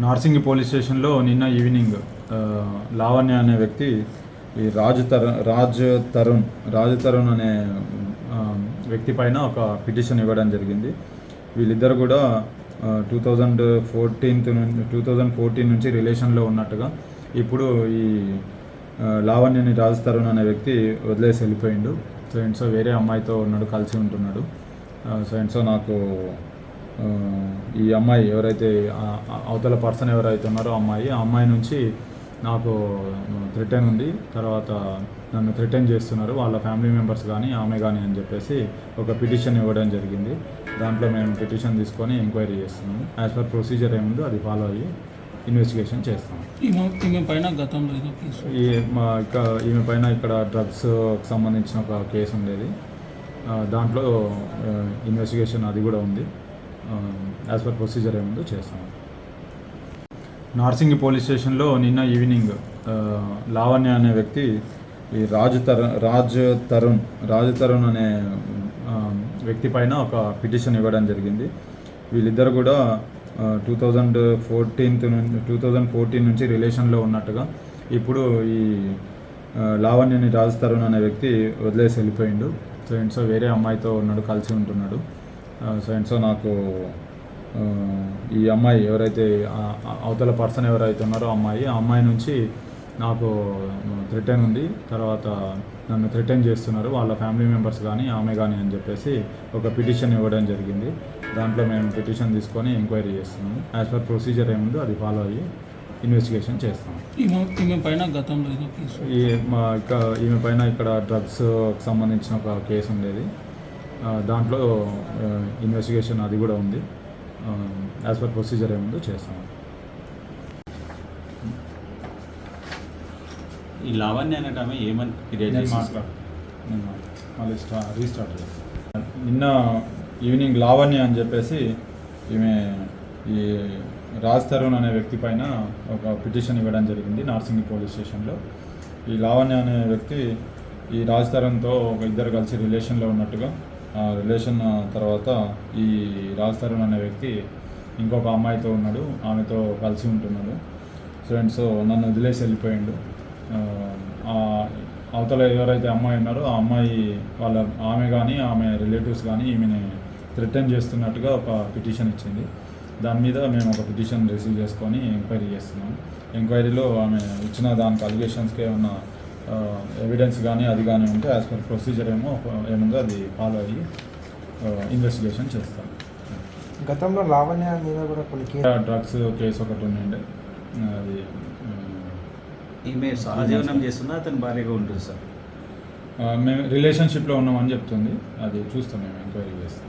Narsingi police స్టేషన్లో నిన్న evening Lavanya అనే వ్యక్తి ఈ రాజ్ తరుణ్ అనే వ్యక్తి పైన ఒక పిటిషన్ ఇవ్వడం జరిగింది. వీళ్ళిద్దరు కూడా 2014 నుంచి రిలేషన్లో ఉన్నట్టుగా, ఇప్పుడు ఈ లావణ్యని రాజ్ తరుణ్ అనే వ్యక్తి వదిలేసి వెళ్ళిపోయిండు. సో వేరే అమ్మాయితో ఉన్నాడు, కలిసి ఉంటున్నాడు. సో నాకు ఈ అమ్మాయి ఎవరైతే అవతల పర్సన్ ఎవరైతే ఉన్నారో ఆ అమ్మాయి నుంచి నాకు థ్రెటన్ ఉంది. తర్వాత నన్ను థ్రెటన్ చేస్తున్నారు వాళ్ళ ఫ్యామిలీ మెంబర్స్ కానీ ఆమె కానీ అని చెప్పేసి ఒక పిటిషన్ ఇవ్వడం జరిగింది. దాంట్లో మేము పిటిషన్ తీసుకొని ఎంక్వైరీ చేస్తున్నాము. యాజ్ పర్ ప్రొసీజర్ ఏముందో అది ఫాలో అయ్యి ఇన్వెస్టిగేషన్ చేస్తాం. ఈమె పైన గతంలో ఈమె పైన ఇక్కడ డ్రగ్స్ సంబంధించిన ఒక కేసు ఉండేది. దాంట్లో ఇన్వెస్టిగేషన్ అది కూడా ఉంది. యాజ్ పర్ ప్రొసీజర్ ఏముందో చేస్తాం. నార్సింగి పోలీస్ స్టేషన్లో నిన్న ఈవినింగ్ లావణ్య అనే వ్యక్తి ఈ రాజ్ తరుణ్ అనే వ్యక్తి పైన ఒక పిటిషన్ ఇవ్వడం జరిగింది. వీళ్ళిద్దరు కూడా 2014 నుంచి రిలేషన్లో ఉన్నట్టుగా, ఇప్పుడు ఈ లావణ్యని రాజ్ తరుణ్ అనే వ్యక్తి వదిలేసి వెళ్ళిపోయిండు. సో వేరే అమ్మాయితో ఉన్నాడు, కలిసి ఉంటున్నాడు. సో నాకు ఈ అమ్మాయి ఎవరైతే అవతల పర్సన్ ఎవరైతే ఉన్నారో ఆ అమ్మాయి నుంచి నాకు థ్రెటన్ ఉంది. తర్వాత నన్ను థ్రెటన్ చేస్తున్నారు వాళ్ళ ఫ్యామిలీ మెంబర్స్ కానీ ఆమె కానీ అని చెప్పేసి ఒక పిటిషన్ ఇవ్వడం జరిగింది. దాంట్లో మేము పిటిషన్ తీసుకొని ఎంక్వైరీ చేస్తున్నాము. యాజ్ పర్ ప్రొసీజర్ ఏముందో అది ఫాలో అయ్యి ఇన్వెస్టిగేషన్ చేస్తాం. ఈమె పైన గతంలో ఈమె పైన ఇక్కడ డ్రగ్స్ సంబంధించిన ఒక కేసు ఉండేది. దాంట్లో ఇన్వెస్టిగేషన్ అది కూడా ఉంది. యాజ్ పర్ ప్రొసీజర్ ఏముందో చేస్తాం. ఈ లావణ్య అనేట ఆమె ఏమని ఫిర్యాదు మళ్ళీ రీస్టార్ట్ చేస్తాం. నిన్న ఈవినింగ్ లావణ్య అని చెప్పేసి ఈమె ఈ రాజ్ తరుణ్ అనే వ్యక్తి పైన ఒక పిటిషన్ ఇవ్వడం జరిగింది నార్సింగి పోలీస్ స్టేషన్లో. ఈ లావణ్య అనే వ్యక్తి ఈ రాజ్ తరుణ్తో ఒక ఇద్దరు కలిసి రిలేషన్లో ఉన్నట్టుగా, ఆ రిలేషన్ తర్వాత ఈ రాజ్ తరుణ్ అనే వ్యక్తి ఇంకొక అమ్మాయితో ఉన్నాడు, ఆమెతో కలిసి ఉంటున్నాడు. సో నన్ను వదిలేసి వెళ్ళిపోయిండు. అవతల ఎవరైతే అమ్మాయి ఉన్నారో ఆ అమ్మాయి ఆమె కానీ ఆమె రిలేటివ్స్ కానీ ఈమెని థ్రెటన్ చేస్తున్నట్టుగా ఒక పిటిషన్ ఇచ్చింది. దాని మీద మేము ఒక పిటిషన్ రిసీవ్ చేసుకొని ఎంక్వైరీ చేస్తున్నాం. ఎంక్వైరీలో ఆమె ఇచ్చిన దానికి అలిగేషన్స్కి ఏమన్నా ఎవిడెన్స్ కానీ అది కానీ ఉంటే యాజ్ పర్ ప్రొసీజర్ ఏముందో అది ఫాలో అయ్యి ఇన్వెస్టిగేషన్ చేస్తాం. గతంలో లావణ్య మీద కూడా కొన్ని డ్రగ్స్ కేసు ఒకటి ఉండే, అది ఈమె సహజీవనం చేస్తున్నా అతను భార్యగా ఉంటుంది సార్. మేము రిలేషన్షిప్లో ఉన్నామని చెప్తుంది. అది చూస్తాం, మేము ఎంక్వైరీ చేస్తాం.